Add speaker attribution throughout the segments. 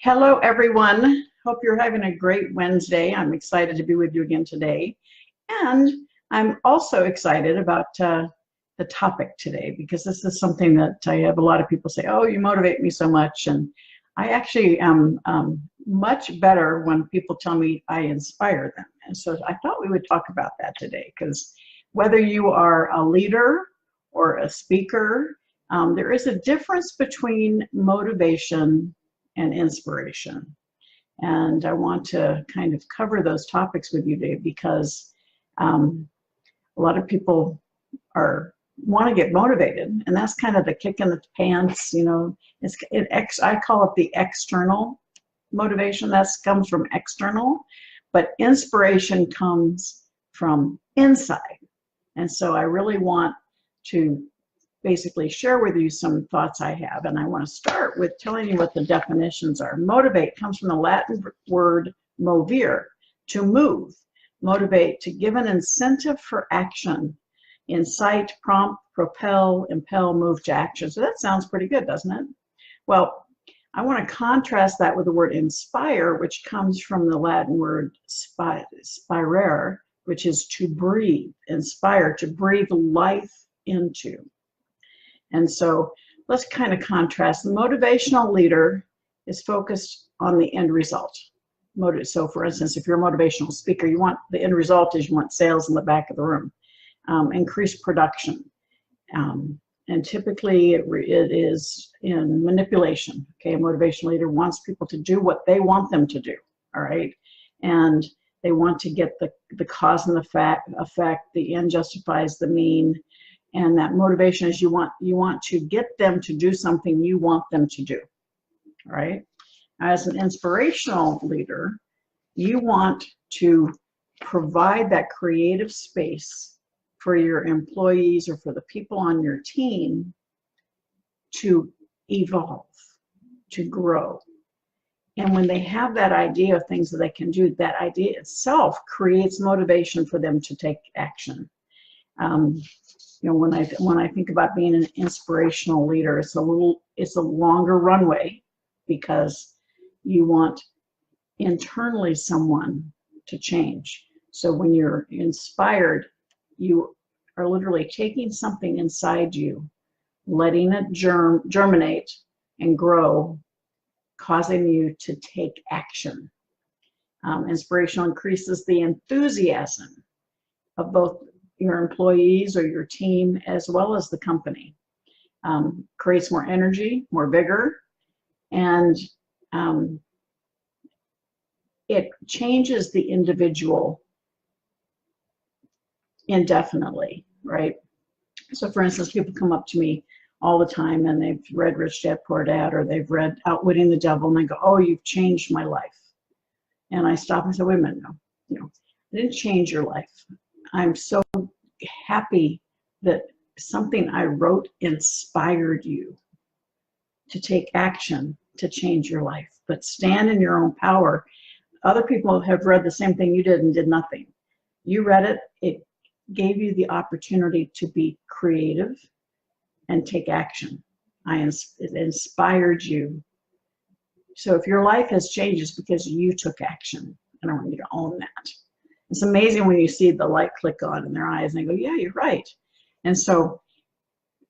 Speaker 1: Hello, everyone. Hope you're having a great Wednesday. I'm excited to be with you again today. And I'm also excited about the topic today because this is something that I have a lot of people say, oh, you motivate me so much. And I actually am much better when people tell me I inspire them. And so I thought we would talk about that today because whether you are a leader or a speaker, there is a difference between motivation and inspiration. And I want to kind of cover those topics with you today because a lot of people want to get motivated, and that's kind of the kick in the pants, you know. I call it the external motivation. That comes from external, but inspiration comes from inside. And so I really want to basically share with you some thoughts I have. And I want to start with telling you what the definitions are. Motivate comes from the Latin word movere, to move. Motivate, to give an incentive for action. Incite, prompt, propel, impel, move to action. So that sounds pretty good, doesn't it? Well, I want to contrast that with the word inspire, which comes from the Latin word spirare, which is to breathe. Inspire, to breathe life into. And so let's kind of contrast. The motivational leader is focused on the end result. So for instance, if you're a motivational speaker, you want the end result is you want sales in the back of the room, increased production. And typically it is in manipulation. Okay, a motivational leader wants people to do what they want them to do, all right? And they want to get the cause and the effect, the end justifies the mean. And that motivation is you want to get them to do something you want them to do, right? As an inspirational leader, you want to provide that creative space for your employees or for the people on your team to evolve, to grow. And when they have that idea of things that they can do, that idea itself creates motivation for them to take action. You know, when I think about being an inspirational leader, it's a longer runway because you want internally someone to change. So when you're inspired, you are literally taking something inside you, letting it germinate and grow, causing you to take action. Inspirational increases the enthusiasm of both your employees or your team as well as the company. Creates more energy, more vigor, and it changes the individual indefinitely, right? So for instance, people come up to me all the time and they've read Rich Dad Poor Dad or they've read Outwitting the Devil and they go, oh, you've changed my life. And I stop and say, wait a minute, no, I didn't change your life. I'm so happy that something I wrote inspired you to take action to change your life. But stand in your own power. Other people have read the same thing you did and did nothing. You read it, it gave you the opportunity to be creative and take action. It inspired you. So if your life has changed, it's because you took action. And I want you to own that. It's amazing when you see the light click on in their eyes and they go, yeah, you're right. And so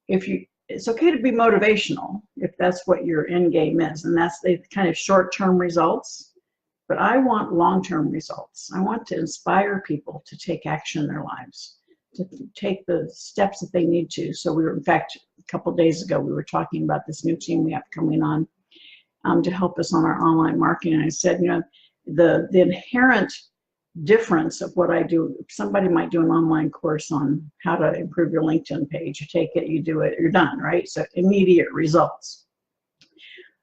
Speaker 1: it's okay to be motivational if that's what your end game is. And that's the kind of short-term results. But I want long-term results. I want to inspire people to take action in their lives, to take the steps that they need to. So in fact, a couple of days ago, we were talking about this new team we have coming on to help us on our online marketing. And I said, you know, the inherent difference of what I do, somebody might do an online course on how to improve your LinkedIn page. You take it, you do it, you're done, right? So immediate results.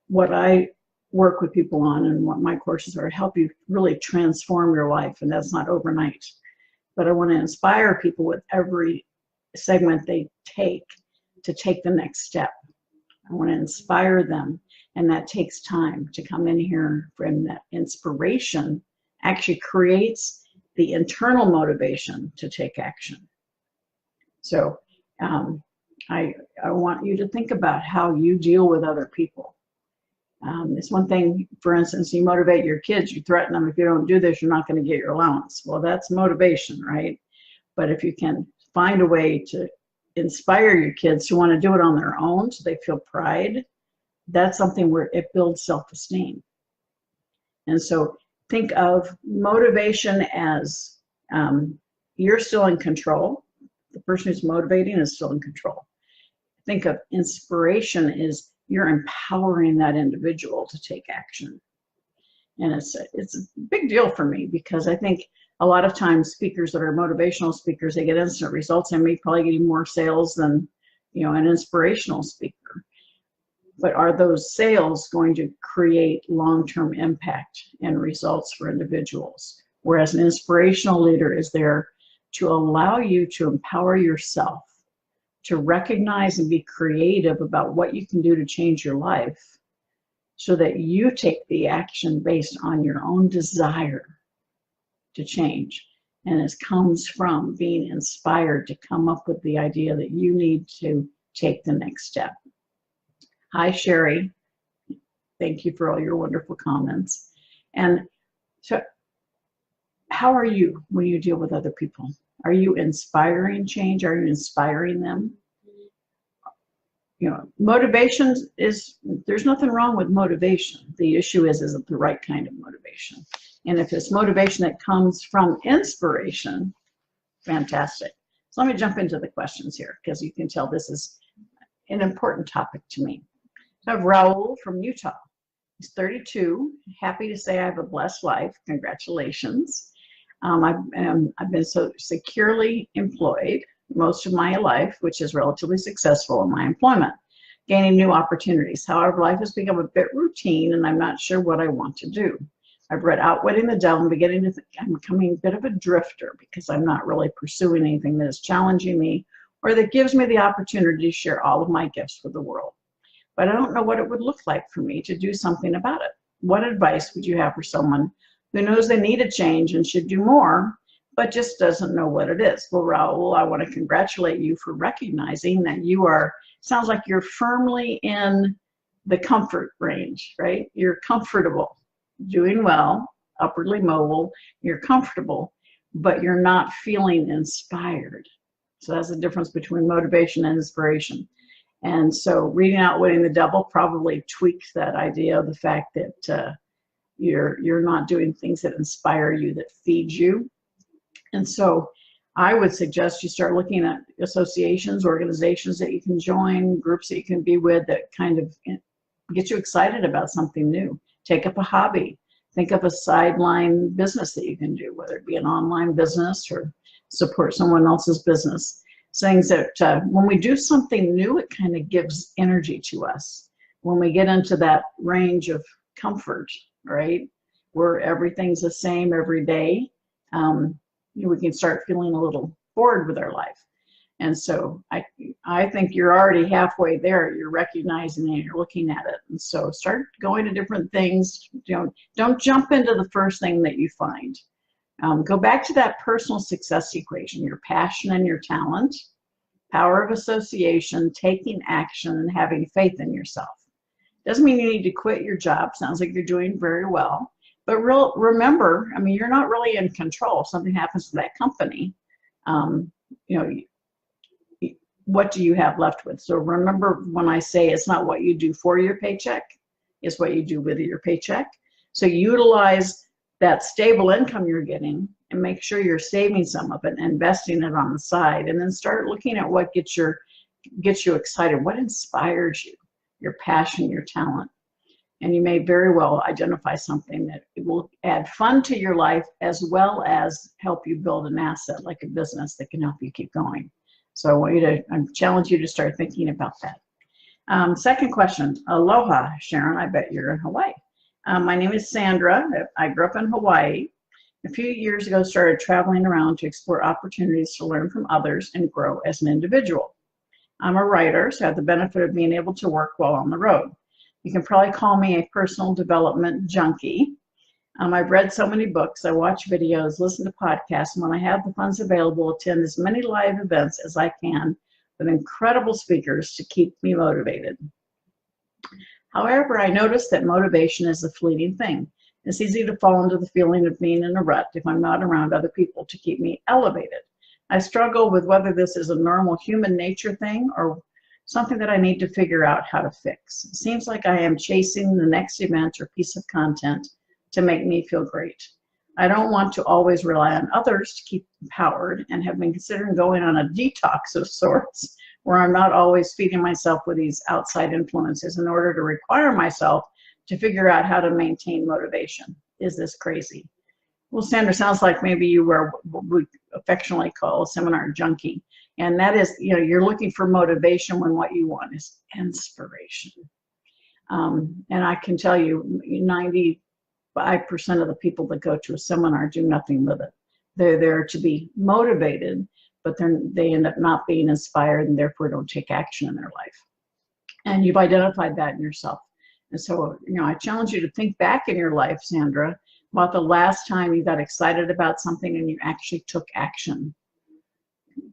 Speaker 1: What I work with people on and what my courses are help you really transform your life, and that's not overnight. But I want to inspire people with every segment they take to take the next step. I want to inspire them, and that takes time to come in here. From that inspiration actually creates the internal motivation to take action. So I want you to think about how you deal with other people. It's one thing, for instance, you motivate your kids, you threaten them, if you don't do this, you're not going to get your allowance. Well, that's motivation, right? But if you can find a way to inspire your kids to want to do it on their own so they feel pride, that's something where it builds self-esteem. And so think of motivation as you're still in control. The person who's motivating is still in control. Think of inspiration as you're empowering that individual to take action. And it's a big deal for me, because I think a lot of times speakers that are motivational speakers, they get instant results and may probably get more sales than, you know, an inspirational speaker. But are those sales going to create long-term impact and results for individuals? Whereas an inspirational leader is there to allow you to empower yourself, to recognize and be creative about what you can do to change your life, so that you take the action based on your own desire to change. And it comes from being inspired to come up with the idea that you need to take the next step. Hi, Sherry. Thank you for all your wonderful comments. And so, how are you when you deal with other people? Are you inspiring change? Are you inspiring them? You know, motivation is, there's nothing wrong with motivation. The issue is it the right kind of motivation? And if it's motivation that comes from inspiration, fantastic. So let me jump into the questions here, because you can tell this is an important topic to me. So I have Raul from Utah. He's 32, happy to say I have a blessed life. Congratulations. I've been so securely employed most of my life, which is relatively successful in my employment, gaining new opportunities. However, life has become a bit routine and I'm not sure what I want to do. I've read Outwitting the Devil and beginning to think I'm becoming a bit of a drifter, because I'm not really pursuing anything that is challenging me or that gives me the opportunity to share all of my gifts with the world. But I don't know what it would look like for me to do something about it. What advice would you have for someone who knows they need a change and should do more, but just doesn't know what it is? Well, Raul, I want to congratulate you for recognizing that you are, sounds like you're firmly in the comfort range, right? You're comfortable, doing well, upwardly mobile, you're comfortable, but you're not feeling inspired. So that's the difference between motivation and inspiration. And so reading Outwitting the Devil probably tweaks that idea of the fact that you're not doing things that inspire you, that feed you. And so I would suggest you start looking at associations, organizations that you can join, groups that you can be with that kind of get you excited about something new. Take up a hobby. Think of a sideline business that you can do, whether it be an online business or support someone else's business. Things that when we do something new, it kind of gives energy to us. When we get into that range of comfort, right, where everything's the same every day, we can start feeling a little bored with our life. And so I think you're already halfway there. You're recognizing it, you're looking at it. And so start going to different things. Don't jump into the first thing that you find. Go back to that personal success equation, your passion and your talent, power of association, taking action, and having faith in yourself. Doesn't mean you need to quit your job. Sounds like you're doing very well. But remember, I mean, you're not really in control. If something happens to that company, what do you have left with? So remember when I say it's not what you do for your paycheck, it's what you do with your paycheck. So utilize that stable income you're getting and make sure you're saving some of it and investing it on the side, and then start looking at what gets you excited, what inspires you, your passion, your talent. And you may very well identify something that will add fun to your life as well as help you build an asset like a business that can help you keep going. So I challenge you to start thinking about that. Second question, aloha, Sharon, I bet you're in Hawaii. My name is Sandra. I grew up in Hawaii. A few years ago, started traveling around to explore opportunities to learn from others and grow as an individual. I'm a writer, so I have the benefit of being able to work while on the road. You can probably call me a personal development junkie. I've read so many books, I watch videos, listen to podcasts, and when I have the funds available, attend as many live events as I can with incredible speakers to keep me motivated. However, I notice that motivation is a fleeting thing. It's easy to fall into the feeling of being in a rut if I'm not around other people to keep me elevated. I struggle with whether this is a normal human nature thing or something that I need to figure out how to fix. It seems like I am chasing the next event or piece of content to make me feel great. I don't want to always rely on others to keep empowered and have been considering going on a detox of sorts where I'm not always feeding myself with these outside influences in order to require myself to figure out how to maintain motivation. Is this crazy? Well, Sandra, sounds like maybe you were what we affectionately call a seminar junkie. And that is, you're looking for motivation when what you want is inspiration. And I can tell you 95% of the people that go to a seminar do nothing with it. They're there to be motivated, but they end up not being inspired and therefore don't take action in their life. And you've identified that in yourself. And so, I challenge you to think back in your life, Sandra, about the last time you got excited about something and you actually took action.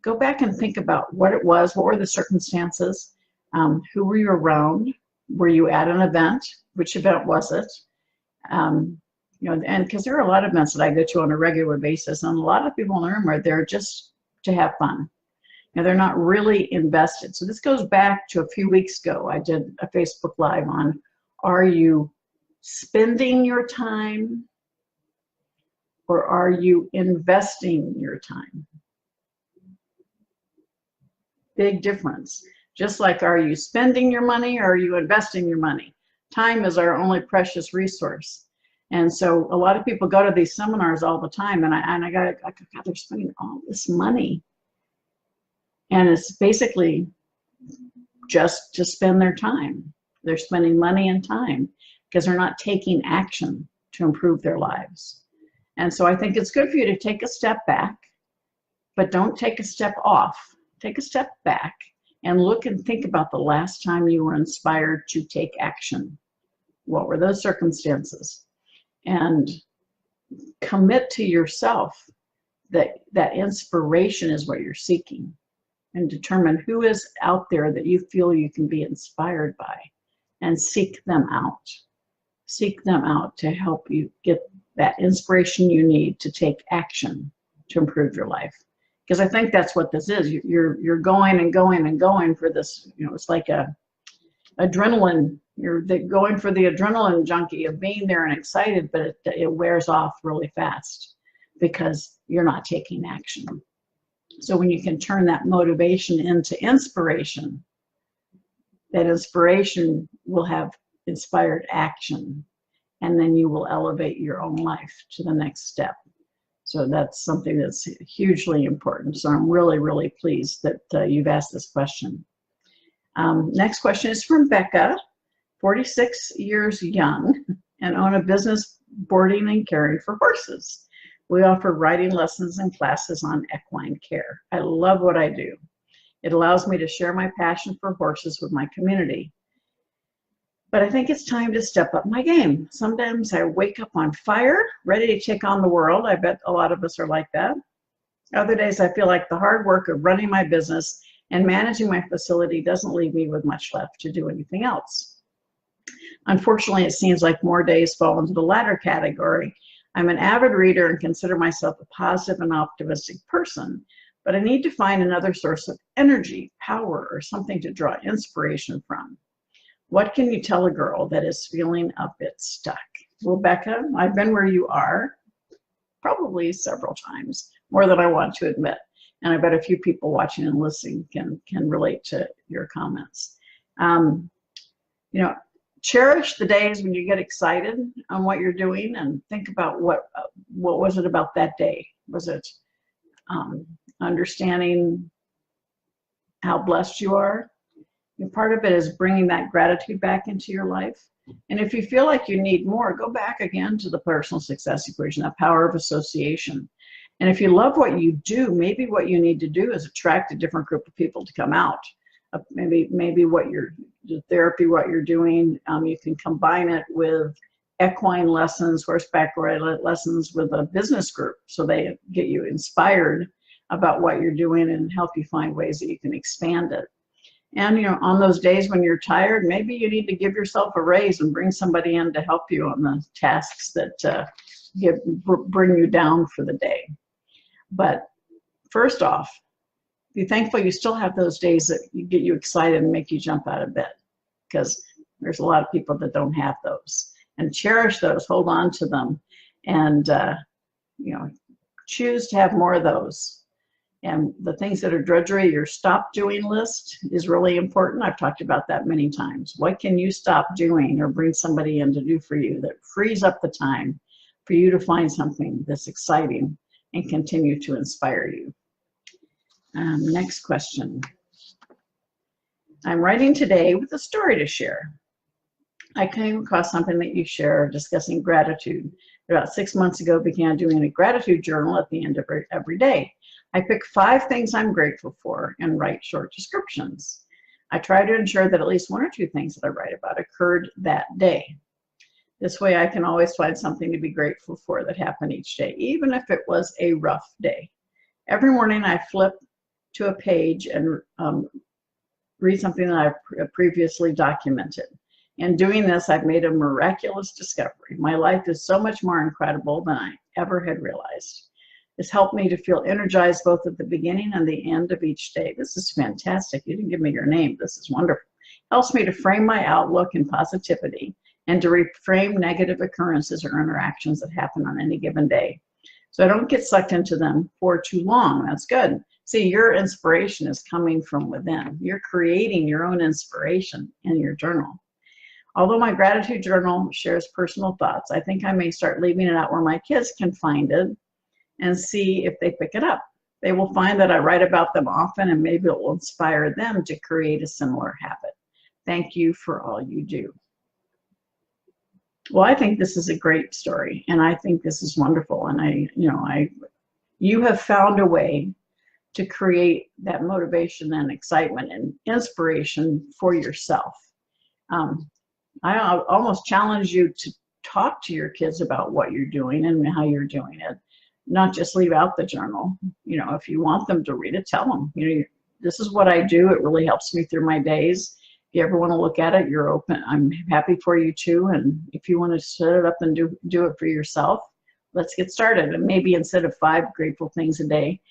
Speaker 1: Go back and think about what it was, what were the circumstances, who were you around, were you at an event, which event was it? And because there are a lot of events that I go to on a regular basis, and a lot of people in the room are there just to have fun. They're not really invested. So this goes back to a few weeks ago. I did a Facebook Live on, are you spending your time or are you investing your time? Big difference. Just like, are you spending your money or are you investing your money? Time is our only precious resource. And so a lot of people go to these seminars all the time, and I got, God, they're spending all this money. And it's basically just to spend their time. They're spending money and time because they're not taking action to improve their lives. And so I think it's good for you to take a step back, but don't take a step off. Take a step back and look and think about the last time you were inspired to take action. What were those circumstances? And commit to yourself that that inspiration is what you're seeking, and determine who is out there that you feel you can be inspired by, and seek them out. Seek them out to help you get that inspiration you need to take action to improve your life. Because I think that's what this is. You're going and going and going for this, it's like a adrenaline. You're going for the adrenaline junkie of being there and excited, but it wears off really fast because you're not taking action. So when you can turn that motivation into inspiration, that inspiration will have inspired action, and then you will elevate your own life to the next step. So that's something that's hugely important. So I'm really, really pleased that you've asked this question. Next question is from Becca, 46 years young, and own a business boarding and caring for horses. We offer riding lessons and classes on equine care. I love what I do. It allows me to share my passion for horses with my community. But I think it's time to step up my game. Sometimes I wake up on fire, ready to take on the world. I bet a lot of us are like that. Other days I feel like the hard work of running my business and managing my facility doesn't leave me with much left to do anything else. Unfortunately, it seems like more days fall into the latter category. I'm an avid reader and consider myself a positive and optimistic person, but I need to find another source of energy, power, or something to draw inspiration from. What can you tell a girl that is feeling a bit stuck? Well, Becca, I've been where you are probably several times, more than I want to admit. And I bet a few people watching and listening can relate to your comments. Cherish the days when you get excited on what you're doing, and think about what was it about that day? Was it understanding how blessed you are? And part of it is bringing that gratitude back into your life. And if you feel like you need more, go back again to the personal success equation, that power of association. And if you love what you do, maybe what you need to do is attract a different group of people to come out. Maybe what the therapy, what you're doing, you can combine it with equine lessons, horseback lessons with a business group, so they get you inspired about what you're doing and help you find ways that you can expand it. And, on those days when you're tired, maybe you need to give yourself a raise and bring somebody in to help you on the tasks that bring you down for the day. But first off, be thankful you still have those days that get you excited and make you jump out of bed, because there's a lot of people that don't have those. And cherish those, hold on to them, and choose to have more of those. And the things that are drudgery, your stop doing list is really important. I've talked about that many times. What can you stop doing or bring somebody in to do for you that frees up the time for you to find something that's exciting and continue to inspire you? Next question. I'm writing today with a story to share. I came across something that you share discussing gratitude. About 6 months ago, began doing a gratitude journal at the end of every day. I pick 5 things I'm grateful for and write short descriptions. I try to ensure that at least 1 or 2 things that I write about occurred that day. This way I can always find something to be grateful for that happened each day, even if it was a rough day. Every morning I flip to a page and read something that I've previously documented. In doing this, I've made a miraculous discovery. My life is so much more incredible than I ever had realized. It's helped me to feel energized both at the beginning and the end of each day. This is fantastic. You didn't give me your name. This is wonderful. It helps me to frame my outlook in positivity and to reframe negative occurrences or interactions that happen on any given day, so I don't get sucked into them for too long. That's good. See, your inspiration is coming from within. You're creating your own inspiration in your journal. Although my gratitude journal shares personal thoughts, I think I may start leaving it out where my kids can find it and see if they pick it up. They will find that I write about them often, and maybe it will inspire them to create a similar habit. Thank you for all you do. Well, I think this is a great story, and I think this is wonderful. And you have found a way to create that motivation and excitement and inspiration for yourself. I almost challenge you to talk to your kids about what you're doing and how you're doing it. Not just leave out the journal. If you want them to read it, tell them, this is what I do. It really helps me through my days. If you ever want to look at it, you're open. I'm happy for you too. And if you want to set it up and do it for yourself, let's get started. And maybe instead of 5 grateful things a day,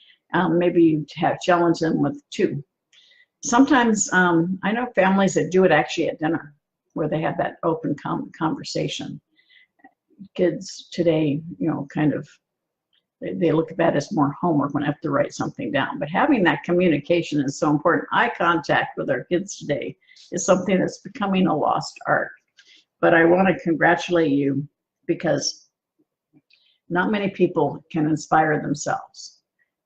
Speaker 1: maybe you challenge them with 2. Sometimes I know families that do it actually at dinner, where they have that open conversation. Kids today, they look at that as more homework when I have to write something down. But having that communication is so important. Eye contact with our kids today is something that's becoming a lost art. But I want to congratulate you, because not many people can inspire themselves.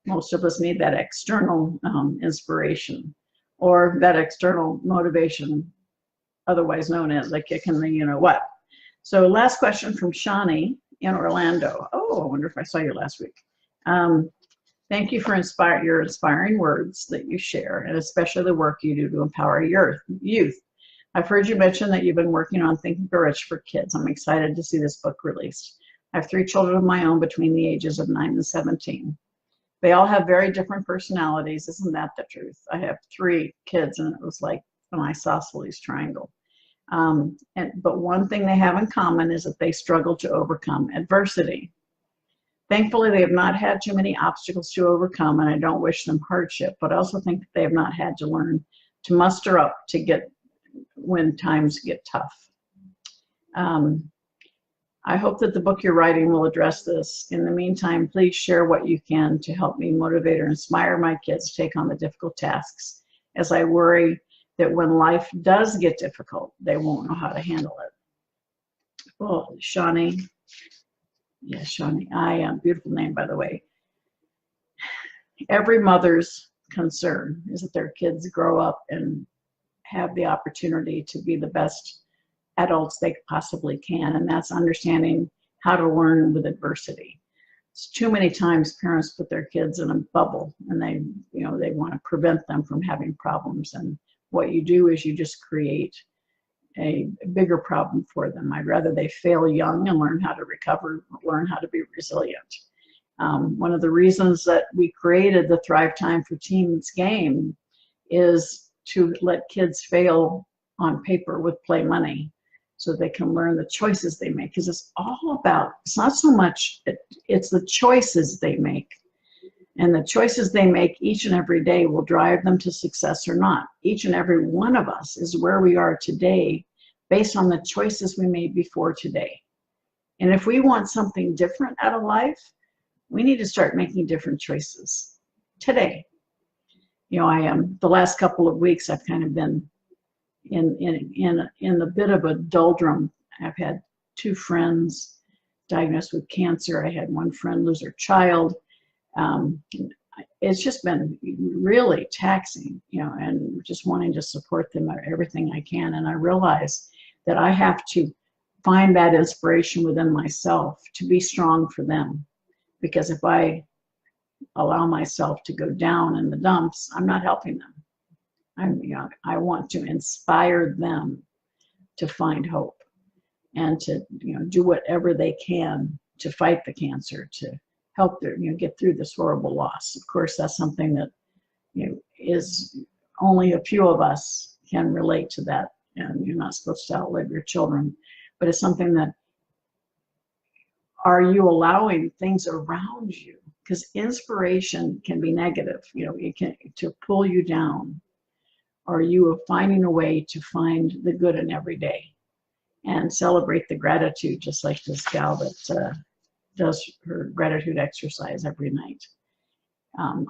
Speaker 1: Most of us need that external inspiration, or that external motivation, otherwise known as a kick in the you-know-what. So last question from Shawnee in Orlando. Oh, I wonder if I saw you last week. Thank you for your inspiring words that you share, and especially the work you do to empower your youth. I've heard you mention that you've been working on Think and Grow Rich for kids. I'm excited to see this book released. I have 3 children of my own between the ages of 9 and 17. They all have very different personalities. Isn't that the truth? I have 3 kids, and it was like an isosceles triangle. But one thing they have in common is that they struggle to overcome adversity. Thankfully, they have not had too many obstacles to overcome, and I don't wish them hardship, but I also think that they have not had to learn to muster up to get when times get tough. I hope that the book you're writing will address this. In the meantime, please share what you can to help me motivate or inspire my kids to take on the difficult tasks, as I worry that when life does get difficult, they won't know how to handle it. Well, Shawnee, yes, Shawnee, beautiful name, by the way. Every mother's concern is that their kids grow up and have the opportunity to be the best adults they possibly can, and that's understanding how to learn with adversity. It's too many times parents put their kids in a bubble, and they want to prevent them from having problems, and what you do is you just create a bigger problem for them. I'd rather they fail young and learn how to recover, learn how to be resilient. One of the reasons that we created the Thrive Time for Teens game is to let kids fail on paper with play money so they can learn the choices they make. Because it's all about, it's not so much, it's the choices they make. And the choices they make each and every day will drive them to success or not. Each and every one of us is where we are today based on the choices we made before today. And if we want something different out of life, we need to start making different choices today. You know, I am, the last couple of weeks, I've kind of been in a bit of a doldrum. I've had 2 friends diagnosed with cancer. I had 1 friend lose her child. It's just been really taxing, you know, and just wanting to support them everything I can. And I realize that I have to find that inspiration within myself to be strong for them. Because if I allow myself to go down in the dumps, I'm not helping them. I want to inspire them to find hope and to, you know, do whatever they can to fight the cancer, to help them, you know, get through this horrible loss. Of course, that's something that, you know, is only a few of us can relate to that. And you're not supposed to outlive your children, but it's something that, are you allowing things around you? Because inspiration can be negative, you know, it can to pull you down. Are you finding a way to find the good in every day and celebrate the gratitude, just like this gal that does her gratitude exercise every night?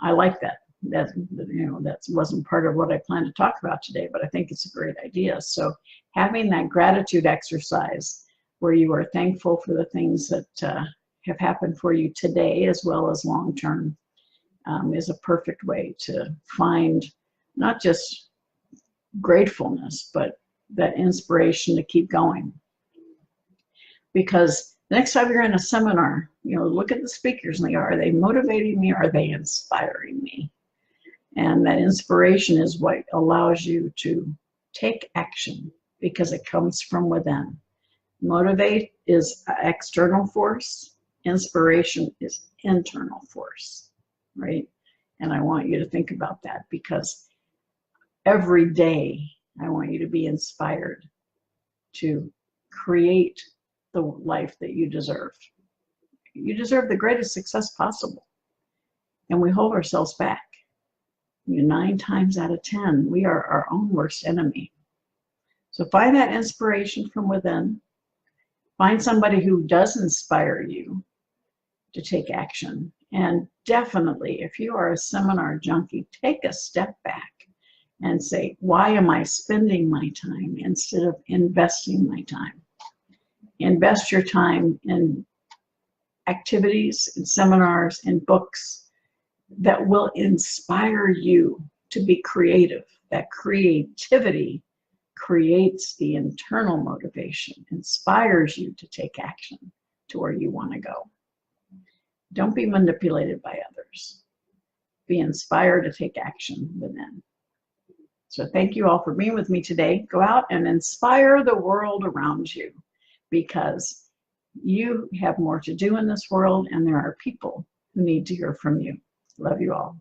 Speaker 1: I like that. That, you know, that wasn't part of what I planned to talk about today, but I think it's a great idea. So having that gratitude exercise where you are thankful for the things that have happened for you today as well as long term is a perfect way to find not just gratefulness, but that inspiration to keep going. Because next time you're in a seminar, you know, look at the speakers and are they motivating me? Are they inspiring me? And that inspiration is what allows you to take action because it comes from within. Motivate is external force. Inspiration is internal force, right? And I want you to think about that because every day I want you to be inspired to create the life that you deserve. You deserve the greatest success possible. And we hold ourselves back. You know, 9 times out of 10, we are our own worst enemy. So find that inspiration from within. Find somebody who does inspire you to take action. And definitely, if you are a seminar junkie, take a step back and say, why am I spending my time instead of investing my time? Invest your time in activities, in seminars, in books that will inspire you to be creative. That creativity creates the internal motivation, inspires you to take action to where you want to go. Don't be manipulated by others. Be inspired to take action within. So thank you all for being with me today. Go out and inspire the world around you because you have more to do in this world and there are people who need to hear from you. Love you all.